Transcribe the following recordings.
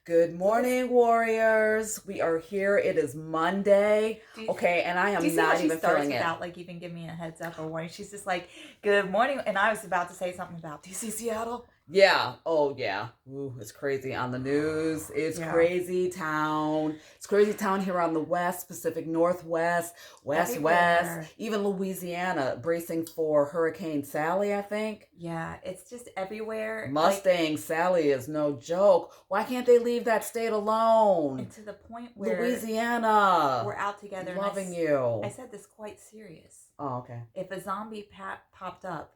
Good morning, warriors. We are here. It is Monday. Do you, Okay, and I do you am see how not she even starts feeling it. without like even giving me a heads up or warning? She's just like, "Good morning," and I was about to say something about, "Do you see Seattle?" Yeah. Oh, yeah. Ooh, it's crazy on the news. It's Yeah, crazy town. It's crazy town here on the West, Pacific Northwest, West, everywhere. even Louisiana, bracing for Hurricane Sally, I think. Yeah, it's just everywhere. Like, Mustang Sally is no joke. Why can't they leave that state and alone? to the point where Louisiana. we're out together, and Loving I you. said this quite serious. Oh, okay. If a zombie popped up,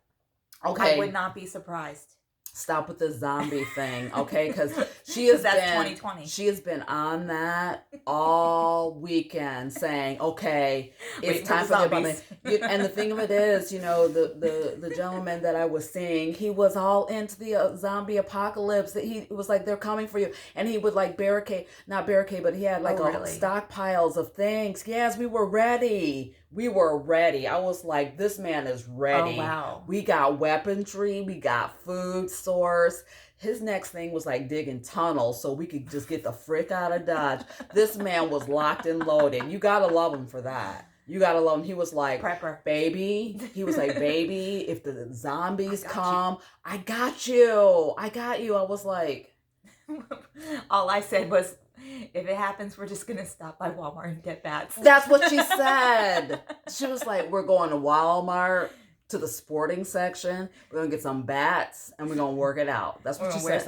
I would Okay. not be surprised. Stop with the zombie thing, okay? Because Because that's 2020. she has been on that all weekend, saying, "Okay, it's Waiting for time the for the apartment." zombies. And the thing of it is, the gentleman that I was seeing, he was all into the zombie apocalypse. That he it was like they're coming for you, and he would like not barricade, but he had like Oh, a really? stockpiles of things. Yes, we were ready. We were ready. I was like, this man is Oh, ready. wow. We got weaponry, we got food source. His next thing was like digging tunnels so we could just get the frick out of Dodge. This man was locked and loaded. You gotta love him for that. You gotta love him. He was like, Prepper. baby. He was like, baby, if the zombies I got come, I got you. I got you. I was like, All I said was, if it happens, we're just gonna stop by Walmart and get bats. that's what she said. She was like, we're going to Walmart to the sporting section. We're gonna get some bats and we're gonna work it out. That's We're what she gonna wear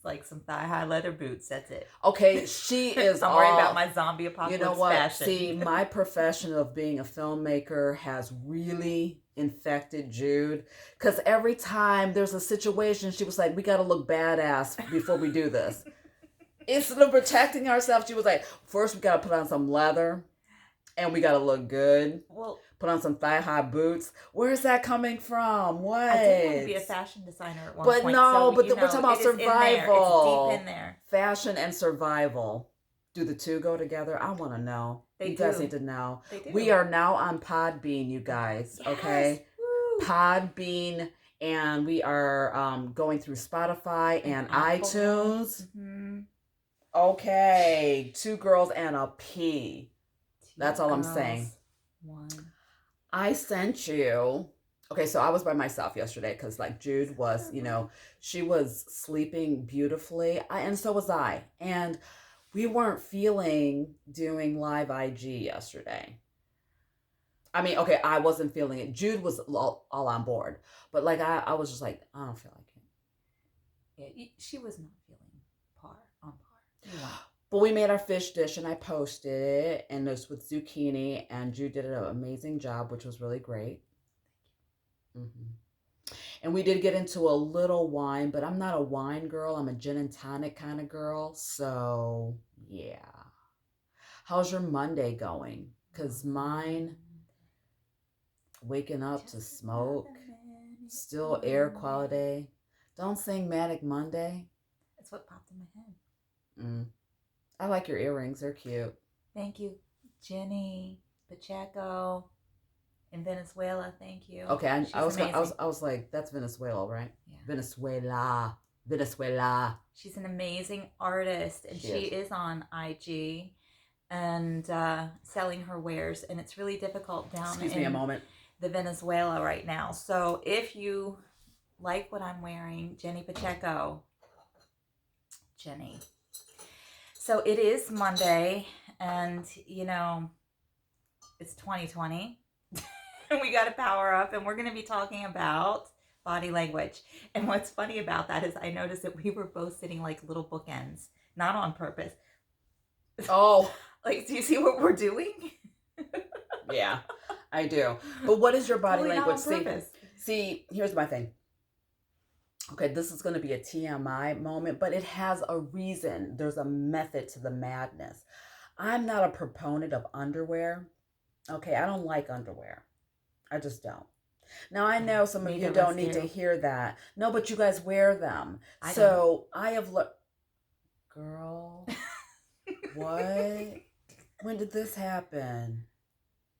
said. some thigh-high leather boots. That's it. Okay, she is I'm worried about all. my zombie You know apocalypse what? fashion. See, my profession of being a filmmaker has really infected Jude. Because every time there's a situation, she was like, we got to look badass before we do this. Instead of protecting ourselves, she was like, first we got to put on some leather and we got to look good. Well, Put on some thigh-high boots. Where's that coming from? What? I did want to be a fashion designer at one But point. no, So, but we're talking about it is in there. survival. It's deep in there. Fashion and survival. Do the two go together? I want to know. They You guys do. need to know. They do. We are now on Podbean, you guys. Yes. Okay, Woo. Podbean, and we are going through Spotify and Apple. iTunes. Mm-hmm. Okay, two girls and a P. That's all I'm Girls, saying. One. I sent you. Okay, so I was by myself yesterday because, like, Jude was, she was sleeping beautifully, and so was I. And we weren't feeling doing live IG yesterday. I mean, okay, I wasn't feeling it. Jude was all on board, but like I was just like, I don't feel like it. Yeah, she was not feeling on par. Yeah. But we made our fish dish and I posted it, and it was with zucchini, and Jude did an amazing job, which was really great. Mm-hmm. And we did get into a little wine, but I'm not a wine girl. I'm a gin and tonic kind of girl. So, yeah. How's your Monday going? Because mine, waking up to smoke, still air quality. Don't sing Manic Monday. That's what popped in my head. I like your earrings. They're cute. Thank you, Jenny Pacheco in Venezuela. Thank you. Okay, I was like, that's Venezuela, right? Yeah. Venezuela. She's an amazing artist, and she is on IG and selling her wares, and it's really difficult down in the Venezuela right now. So if you like what I'm wearing, Jenny Pacheco, Jenny. So it is Monday, and it's 2020, and we got to power up, and we're going to be talking about body language. And what's funny about that is I noticed that we were both sitting like little bookends, not on purpose. Oh. Like, do you see what we're doing? Yeah, I do. But what is your body Totally language? not on purpose. See, here's my thing. Okay, this is going to be a TMI moment, but it has a reason. There's a method to the madness. I'm not a proponent of underwear. Okay, I don't like underwear. I just don't. Now, I know some of you don't need to hear that. No, but you guys wear them. I have looked. Girl, what? When did this happen?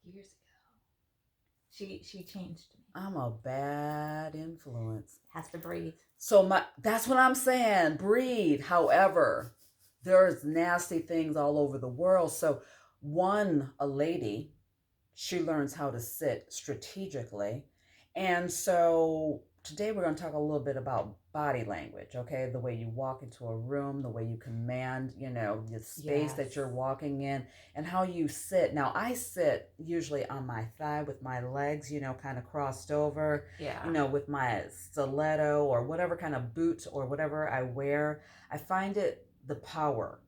Years ago. She changed me. I'm a bad influence. Has to breathe. So that's what I'm saying. Breathe. However, there's nasty things all over the world. So a lady, she learns how to sit strategically. And so today we're going to talk a little bit about body language, okay? The way you walk into a room, the way you command, the space that you're walking in, and how you sit. Now, I sit usually on my thigh with my legs, kind of crossed over, with my stiletto or whatever kind of boot or whatever I wear. I find it the power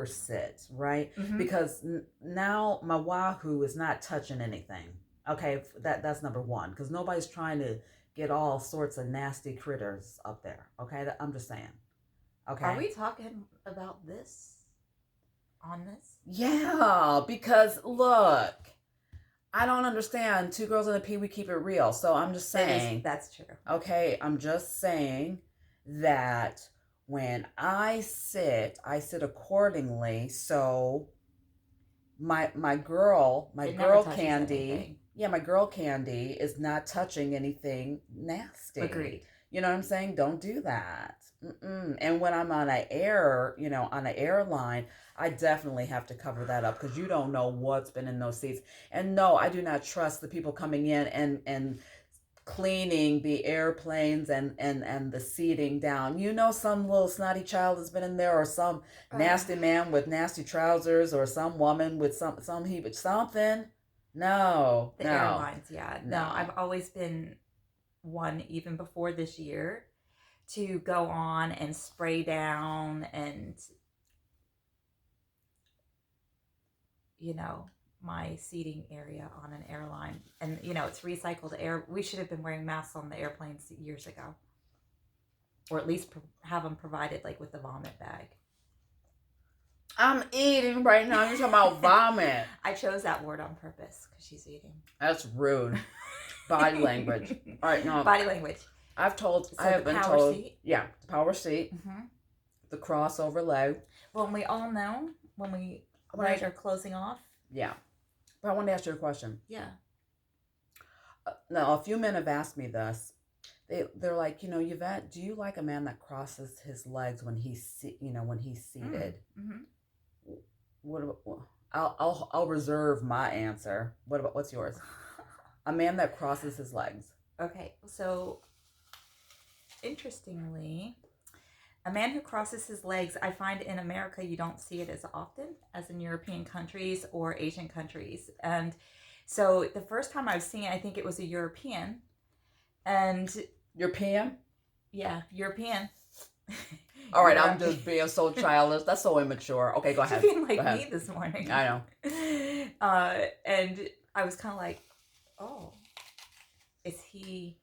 sit, right? Because now my wahoo is not touching anything. Okay, that's number one, because nobody's trying to get all sorts of nasty critters up there. Okay, I'm just saying. Okay. Are we talking about this on this? Yeah, because look, I don't understand. Two girls and a pee, we keep it real. So I'm just saying. That's true. Okay, I'm just saying that when I sit accordingly. So my girl Candy, my girl Candy is not touching anything nasty. Agreed. You know what I'm saying? Don't do that. And when I'm on an airline, I definitely have to cover that up, because you don't know what's been in those seats. And no, I do not trust the people coming in and cleaning the airplanes and the seating down. Some little snotty child has been in there, or some nasty man with nasty trousers, or some woman with something. No. Airlines, yeah. No, I've always been one, even before this year, to go on and spray down and, my seating area on an airline. And, it's recycled air. We should have been wearing masks on the airplanes years ago. Or at least have them provided, like, with the vomit bag. I'm eating right now. You're talking about vomit. I chose that word on purpose because she's eating. That's rude. Body language. All right, no. Body language. I have been told. Seat. Yeah, the power seat. The crossover leg. Well, we all know when we are closing off. Yeah. But I want to ask you a question. Yeah. Now, a few men have asked me this. They're like, Yvette, do you like a man that crosses his legs when he's seated? I'll reserve my answer. What's yours? A man that crosses his legs. Okay, so interestingly, a man who crosses his legs, I find in America you don't see it as often as in European countries or Asian countries. And so the first time I've seen it, I think it was a European. And European? Yeah, European. All right, I'm just being so childish. That's so immature. Okay, go ahead. You're being like me this morning. I know. And I was kind of like, oh, is he,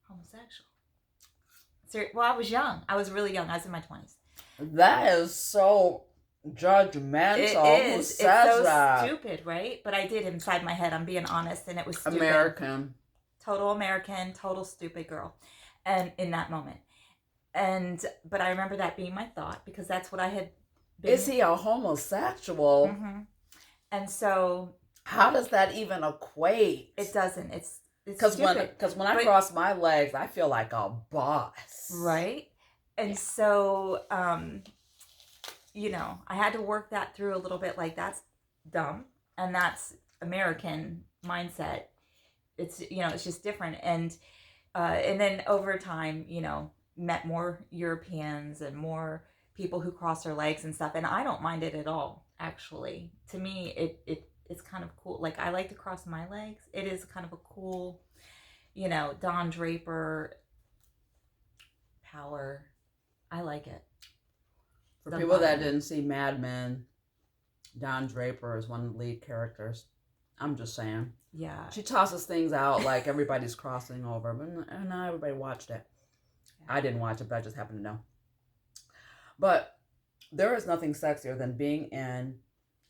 homosexual? Well, I was young. I was really young. I was in my 20s. That is so judgmental. It is. It's so stupid, right? But I did inside my head. I'm being honest, and it was stupid. American. Total American, total stupid girl. And in that moment. But I remember that being my thought, because that's what I had been. Is he a homosexual? Mm-hmm. And so. How does that even equate? It doesn't. It's because when I cross my legs, I feel like a boss. Right? And so, I had to work that through a little bit. Like, that's dumb. And that's American mindset. It's, it's just different. And then over time, met more Europeans and more people who cross their legs and stuff. And I don't mind it at all, actually. To me, it's kind of cool. Like, I like to cross my legs. It is kind of a cool, Don Draper power. I like it. For people that didn't see Mad Men, Don Draper is one of the lead characters. I'm just saying. Yeah. She tosses things out like everybody's crossing over, but not everybody watched it. Yeah. I didn't watch it, but I just happened to know. But there is nothing sexier than being in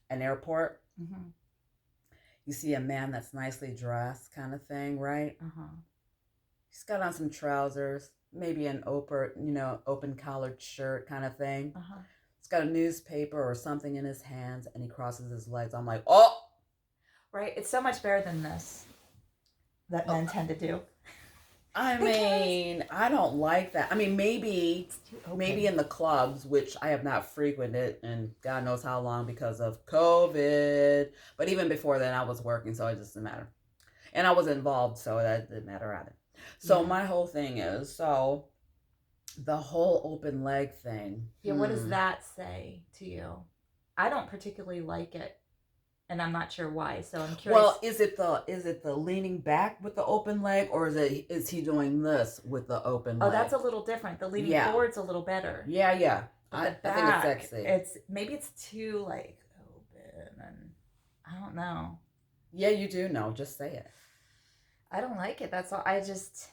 an airport. Mm-hmm. You see a man that's nicely dressed, kind of thing, right? Uh-huh. He's got on some trousers, maybe an open collared shirt, kind of thing. Uh-huh. He's got a newspaper or something in his hands, and he crosses his legs. I'm like, oh. Right, it's so much better than this that men tend to do. I mean, I don't like that. I mean, maybe in the clubs, which I have not frequented and God knows how long because of COVID. But even before then, I was working, so it doesn't matter. And I was involved, so that didn't matter either. So my whole thing is, so the whole open leg thing. Yeah, what does that say to you? I don't particularly like it, and I'm not sure why. So I'm curious. Well, is it the leaning back with the open leg, or is he doing this with the open leg? Oh, that's a little different. The leaning forward's a little better. Yeah. I think it's sexy. Maybe it's too like open, and I don't know. Yeah, you do know. Just say it. I don't like it. That's all. I just.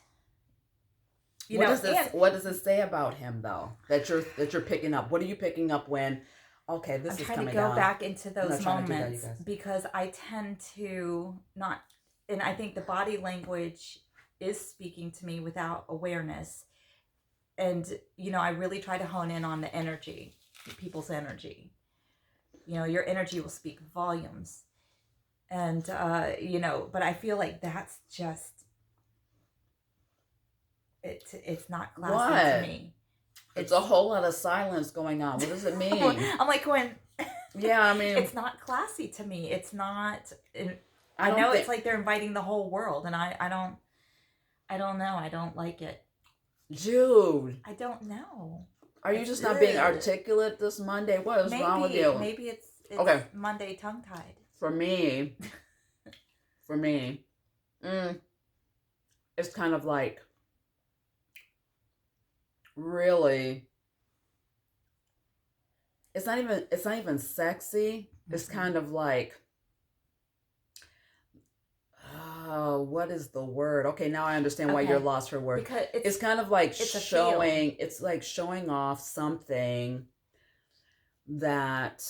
What does this say about him though? That you're picking up. What are you picking up when? Okay, this is coming down. I'm trying to go back into those moments because I tend to not, and I think the body language is speaking to me without awareness, and I really try to hone in on the energy, people's energy. Your energy will speak volumes, and but I feel like that's just. It's not classy to me. It's a whole lot of silence going on. What does it mean? I'm like going. Yeah, I mean, it's not classy to me. It's not. I know it's like they're inviting the whole world, and I don't know. I don't like it. Jude, I don't know. Are you just not being articulate this Monday? What is wrong with you? Maybe it's okay. Monday tongue tied. For me, it's kind of like. Really, it's not even sexy. It's kind of like, what is the word? Okay, now I understand why you're lost for word. Because it's kind of like showing. It's like showing off something that.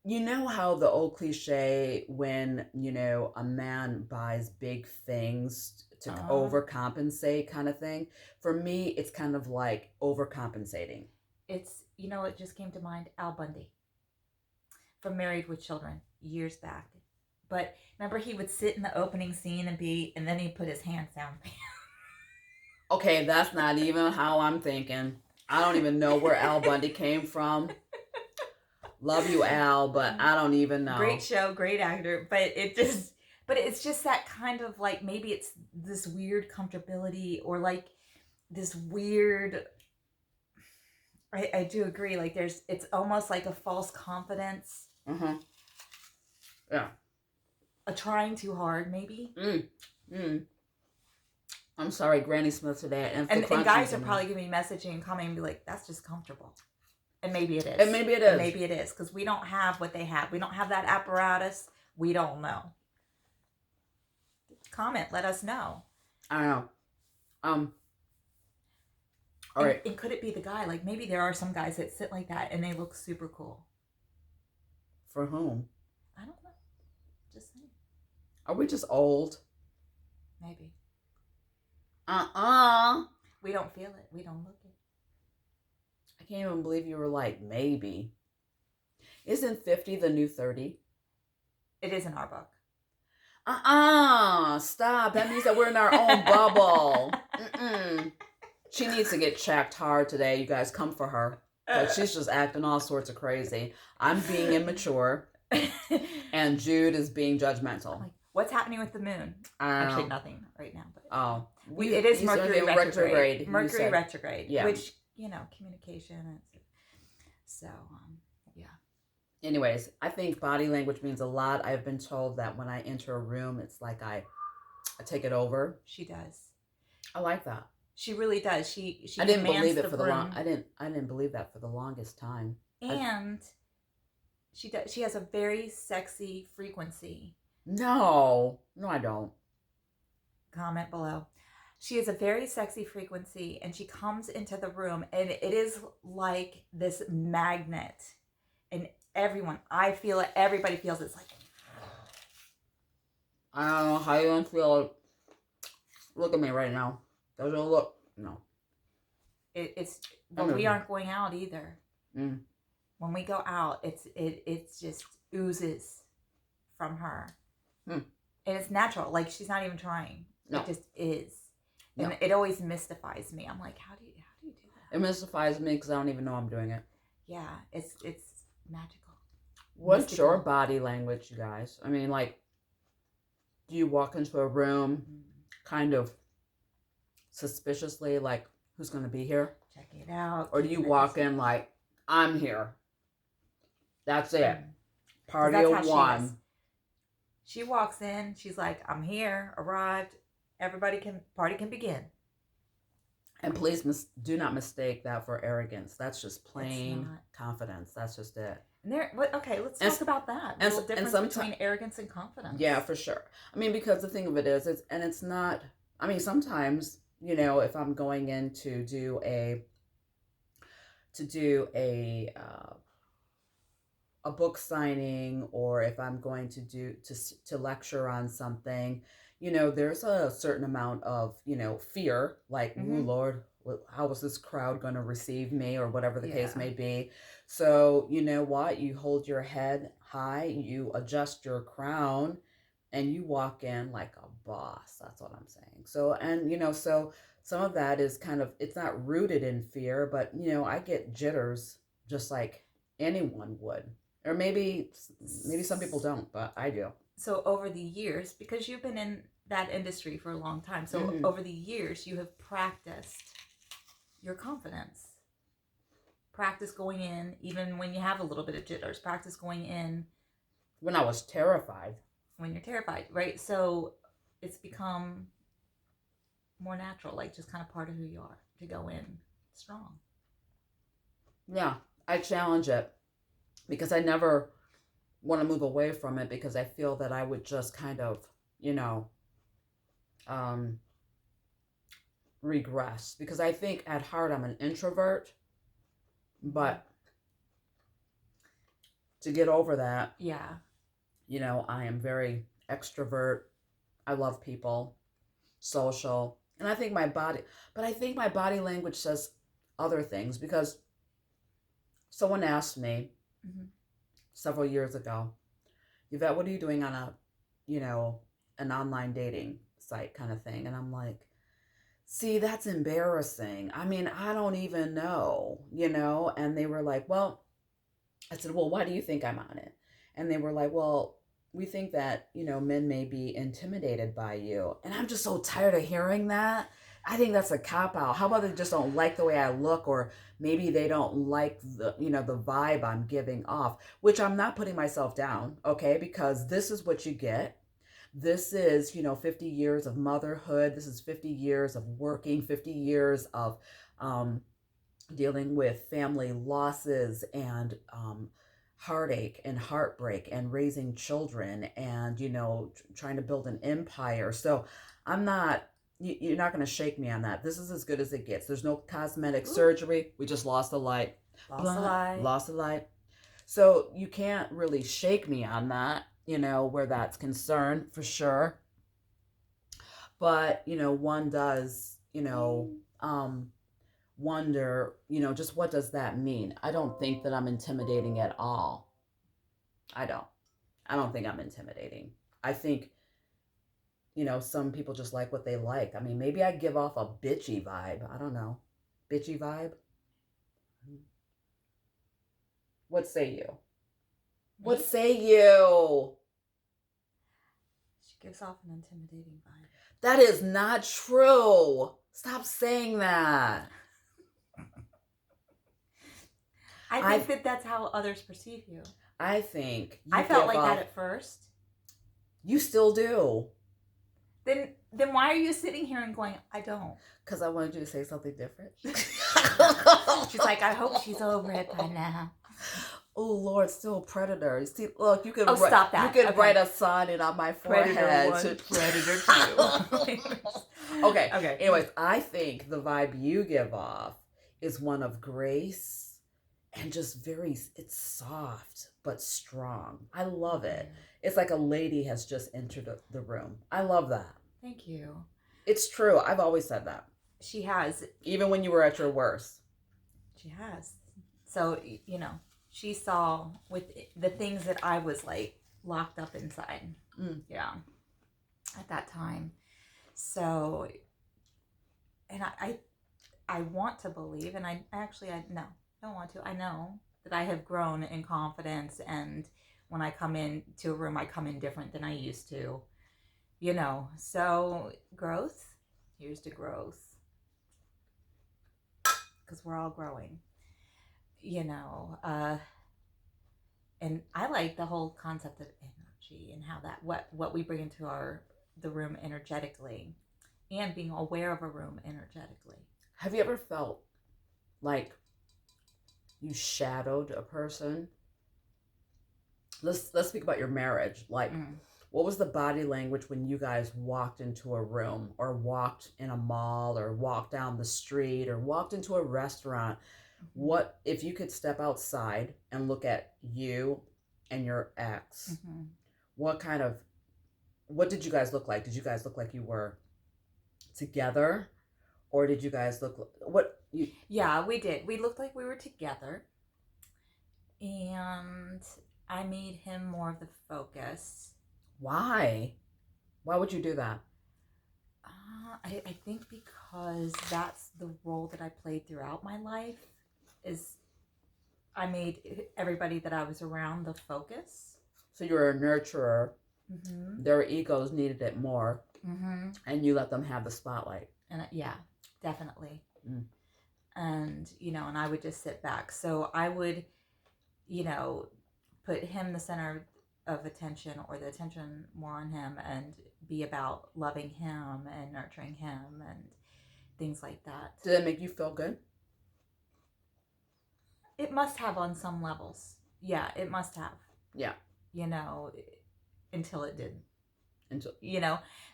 You know how the old cliche when, a man buys big things to overcompensate kind of thing? For me, it's kind of like overcompensating. It's, it just came to mind, Al Bundy from Married with Children years back. But remember he would sit in the opening scene and then he'd put his hands down. Okay, that's not even how I'm thinking. I don't even know where Al Bundy came from. Love you, Al, but I don't even know. Great show, great actor, but it's just that kind of like, maybe it's this weird comfortability or like this weird, I do agree, like it's almost like a false confidence. Mm-hmm. Yeah. A trying too hard, maybe. I'm sorry, Granny Smith today. And guys are probably going to be messaging and commenting and be like, that's just comfortable. And maybe it is. And maybe it is. Maybe it is. Because we don't have what they have. We don't have that apparatus. We don't know. Comment. Let us know. I don't know. All right. And could it be the guy? Like, maybe there are some guys that sit like that and they look super cool. For whom? I don't know. Just saying. Are we just old? Maybe. We don't feel it. We don't look it. I can't even believe you were like, maybe. Isn't 50 the new 30? It is in our book. Stop. That means that we're in our own bubble. She needs to get checked hard today. You guys come for her. But she's just acting all sorts of crazy. I'm being immature. And Jude is being judgmental. Like, what's happening with the moon? Actually, nothing right now. But it is Mercury retrograde. Mercury retrograde. Yeah. Which, communication. So, yeah. Anyways, I think body language means a lot. I've been told that when I enter a room, it's like I take it over. She does. I like that. She really does. She I didn't believe it for the long. I didn't believe that for the longest time. And she does. She has a very sexy frequency. No, I don't. Comment below. She has a very sexy frequency, and she comes into the room, and it is like this magnet. And I feel it. Everybody feels it. It's like, I don't know how you don't feel it. Look at me right now. Doesn't look. No. But we aren't going out either. When we go out, it's just oozes from her. And it's natural. Like, she's not even trying. No. It just is. And no. it always mystifies me. I'm like, how do you do that? It mystifies me because I don't even know I'm doing it. Yeah, it's magical. What's mystical. your body language, you guys? I mean, like, do you walk into a room kind of suspiciously, like, who's going to be here? Check it out. Or do you walk in like, I'm here? That's it. Party of one. She walks in, she's like, I'm here, arrived, party can begin. And please do not mistake that for arrogance. That's just plain confidence. That's just it. And let's talk about that. The difference between arrogance and confidence. Yeah, for sure. I mean, because the thing of it is, it's not, I mean, sometimes, if I'm going in to do a book signing, or if I'm going to lecture on something, there's a certain amount of, fear, like, oh Lord, how is this crowd going to receive me, or whatever the case may be. So, you know what? You hold your head high, you adjust your crown, and you walk in like a boss. That's what I'm saying. So, and, so some of that is kind of, it's not rooted in fear, but, I get jitters just like anyone would. Or maybe some people don't, but I do. So over the years, because you've been in that industry for a long time, so over the years, you have practiced your confidence. Practice going in, even when you have a little bit of jitters. Practice going in. When I was terrified. When you're terrified, right? So it's become more natural, like just kind of part of who you are, to go in strong. Yeah, I challenge it. Because I never want to move away from it, because I feel that I would just kind of, regress. Because I think at heart I'm an introvert, but to get over that, I am very extrovert. I love people, social, and I think my body language says other things, because someone asked me several years ago, Yvette, what are you doing on an online dating site kind of thing? And I'm like, see, that's embarrassing. I mean, I don't even know, and they were like, well, I said, well, why do you think I'm on it? And they were like, well, we think that, men may be intimidated by you. And I'm just so tired of hearing that. I think that's a cop-out. How about they just don't like the way I look, or maybe they don't like the vibe I'm giving off, which I'm not putting myself down, okay? Because this is what you get. This is, 50 years of motherhood. This is 50 years of working, 50 years of dealing with family losses and heartache and heartbreak and raising children and, trying to build an empire. So you're not going to shake me on that. This is as good as it gets. There's no cosmetic surgery. We just lost the light. Lost the light. So you can't really shake me on that, where that's concerned, for sure. But, one does, wonder, just what does that mean? I don't think that I'm intimidating at all. I don't think I'm intimidating. I think, some people just like what they like. I mean, maybe I give off a bitchy vibe. I don't know. Bitchy vibe? What say you? What say you? She gives off an intimidating vibe. That is not true. Stop saying that. I think that's how others perceive you. I think I felt like that at first. You still do. Then why are you sitting here and going, I don't? Because I wanted you to say something different. She's like, I hope she's over it by now. Oh Lord, still predator. You see, look, you could stop that. You could write a sign in on my forehead. Predator 2. Okay. Anyways, I think the vibe you give off is one of grace and just it's soft but strong. I love it. It's like a lady has just entered the room. I love that. Thank you. It's true. I've always said that. She has. Even when you were at your worst. She has. So, she saw with the things that I was like locked up inside. Yeah. at that time. So, and I want to believe, and I no, don't want to. I know that I have grown in confidence, and when I come into a room, I come in different than I used to, So, growth, here's to growth, because we're all growing, and I like the whole concept of energy and how that what we bring into the room energetically, and being aware of a room energetically. Have you ever felt like you shadowed a person? Let's speak about your marriage. Like, what was the body language when you guys walked into a room, or walked in a mall, or walked down the street, or walked into a restaurant? What if you could step outside and look at you and your ex? What did you guys look like? Did you guys look like you were together, or did you guys look Yeah, we did. We looked like we were together, and I made him more of the focus. Why would you do that? I think because that's the role that I played throughout my life. Is I made everybody that I was around the focus. So you were a nurturer. Their egos needed it more, and you let them have the spotlight. And yeah, definitely. And and I would just sit back. So I would, put him the center of attention, or the attention more on him, and be about loving him and nurturing him and things like that. Did it make you feel good? It must have on some levels. Yeah, it must have. Yeah. Until it didn't.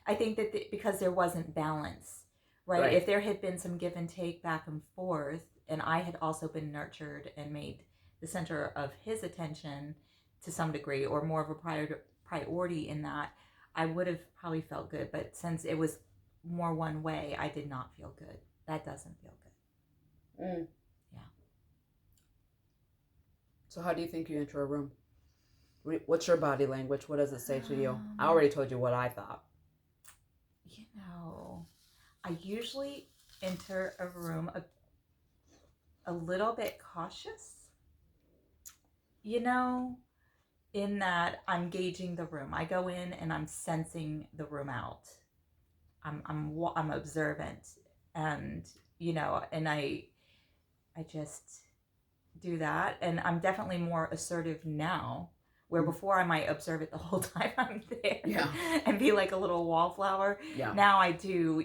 I think that because there wasn't balance, right? If there had been some give and take back and forth, and I had also been nurtured and made the center of his attention to some degree, or more of a priority in that, I would have probably felt good. But since it was more one way, I did not feel good. That doesn't feel good. Yeah. So how do you think you enter a room? What's your body language? What does it say to you? I already told you what I thought. I usually enter a room a little bit cautious. In that I'm gauging the room. I go in and I'm sensing the room out. I'm observant, and and I just do that, and I'm definitely more assertive now, where before I might observe it the whole time I'm there, and be like a little wallflower. Now I do,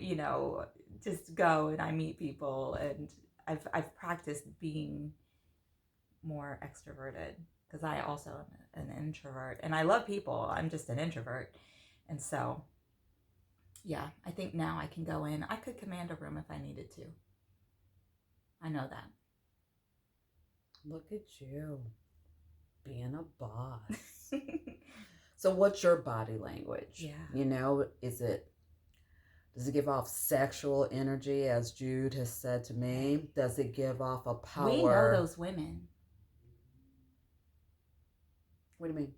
just go and I meet people, and I've practiced being more extroverted, because I also am an introvert, and I love people. I'm just an introvert, and so yeah, I think now I can go in. I could command a room if I needed to. I know that. Look at you being a boss. So what's your body language? Does it give off sexual energy, as Jude has said to me? Does it give off a power? We know those women. What do you mean?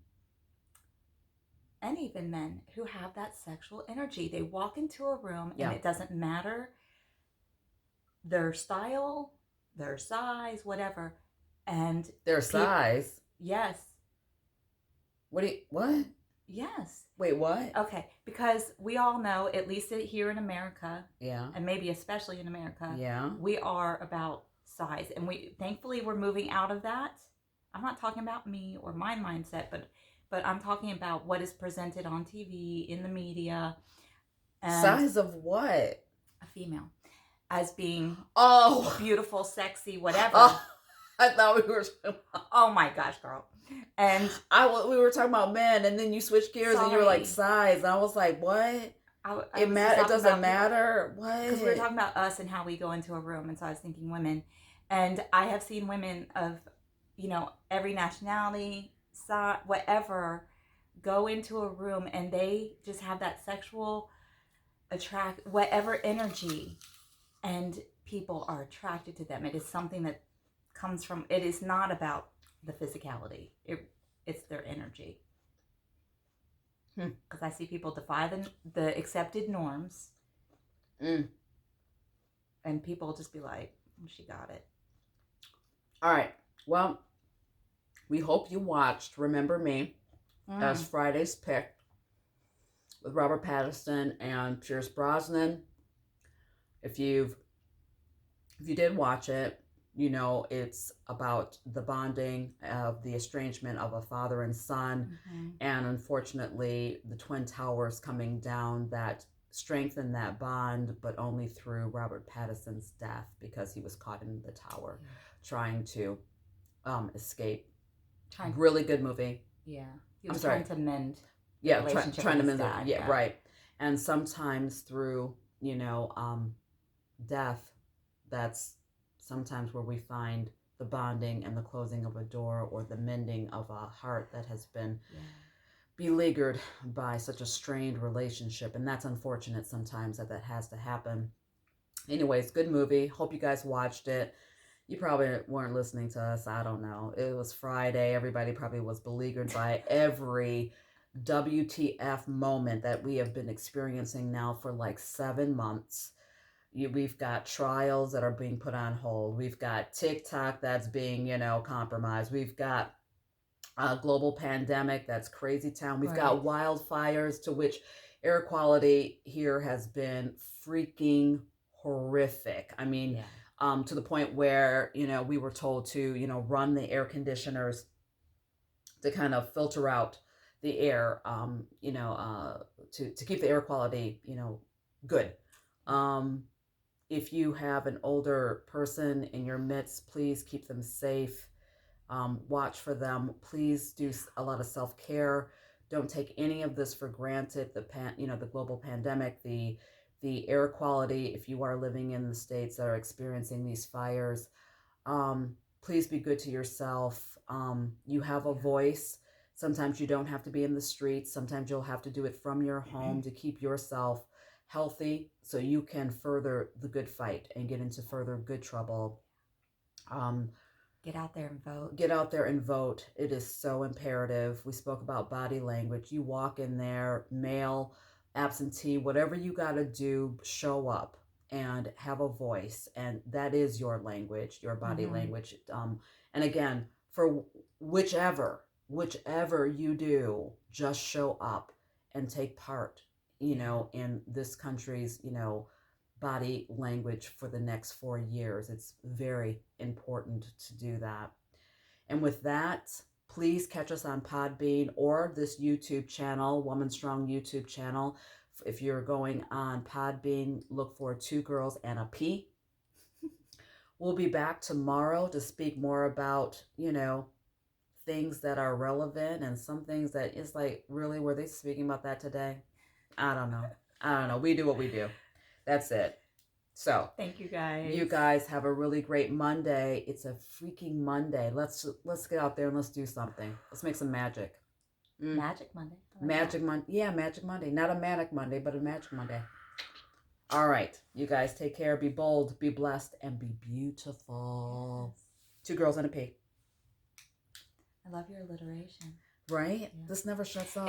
And even men who have that sexual energy. They walk into a room, and it doesn't matter their style, their size, whatever. And their size? Yes. What? Yes. Wait, what? Okay, because we all know, at least here in America, and maybe especially in America, we are about size, and thankfully we're moving out of that. I'm not talking about me or my mindset, but I'm talking about what is presented on TV, in the media. And size of what? A female as being beautiful, sexy, whatever. I thought we were. Oh my gosh, girl! And we were talking about men, and then you switched gears, and you were like size, and I was like, what? It doesn't matter. What? Because we were talking about us and how we go into a room, and so I was thinking women, and I have seen women of, every nationality, size, whatever, go into a room, and they just have that sexual whatever energy, and people are attracted to them. It is something that comes from. It is not about the physicality. It's their energy. because I see people defy the accepted norms, and people just be like, she got it. All right. Well, we hope you watched Remember Me as Friday's pick with Robert Pattinson and Pierce Brosnan. If you did watch it, you know it's about the bonding of the estrangement of a father and son, and unfortunately the Twin Towers coming down that strengthened that bond, but only through Robert Pattinson's death, because he was caught in the tower trying to escape. Really good movie. Yeah, he was trying to mend. Yeah, trying to mend it. Yeah, right. And sometimes through death, that's sometimes where we find the bonding and the closing of a door, or the mending of a heart that has been beleaguered by such a strained relationship. And that's unfortunate sometimes that has to happen. Anyways, good movie. Hope you guys watched it. You probably weren't listening to us. I don't know. It was Friday. Everybody probably was beleaguered by every WTF moment that we have been experiencing now for like 7 months. We've got trials that are being put on hold. We've got TikTok that's being, compromised. We've got a global pandemic that's crazy town. We've got wildfires, to which air quality here has been freaking horrific. I mean, to the point where, we were told to, run the air conditioners to kind of filter out the air, to keep the air quality, good. If you have an older person in your midst, please keep them safe. Watch for them. Please do a lot of self-care. Don't take any of this for granted. The global pandemic, the air quality. If you are living in the states that are experiencing these fires, please be good to yourself. You have a voice. Sometimes you don't have to be in the streets. Sometimes you'll have to do it from your home to keep yourself healthy, so you can further the good fight and get into further good trouble. Get out there and vote. Get out there and vote. It is so imperative. We spoke about body language. You walk in there, male, absentee, whatever you got to do, show up and have a voice. And that is your language, your body language. And again, for whichever you do, just show up and take part, in this country's, body language for the next 4 years. It's very important to do that. And with that, please catch us on Podbean or this YouTube channel, Woman Strong YouTube channel. If you're going on Podbean, look for 2 Girls and a P. We'll be back tomorrow to speak more about, things that are relevant, and some things that is like, really, were they speaking about that today? I don't know. We do what we do. That's it. So thank you guys. You guys have a really great Monday. It's a freaking Monday. Let's get out there and let's do something. Let's make some magic. Magic Monday. Magic Monday. Yeah, Magic Monday. Not a manic Monday, but a Magic Monday. All right. You guys take care. Be bold, be blessed, and be beautiful. Yes. 2 Girls and a P. I love your alliteration. Right? Yeah. This never shuts off.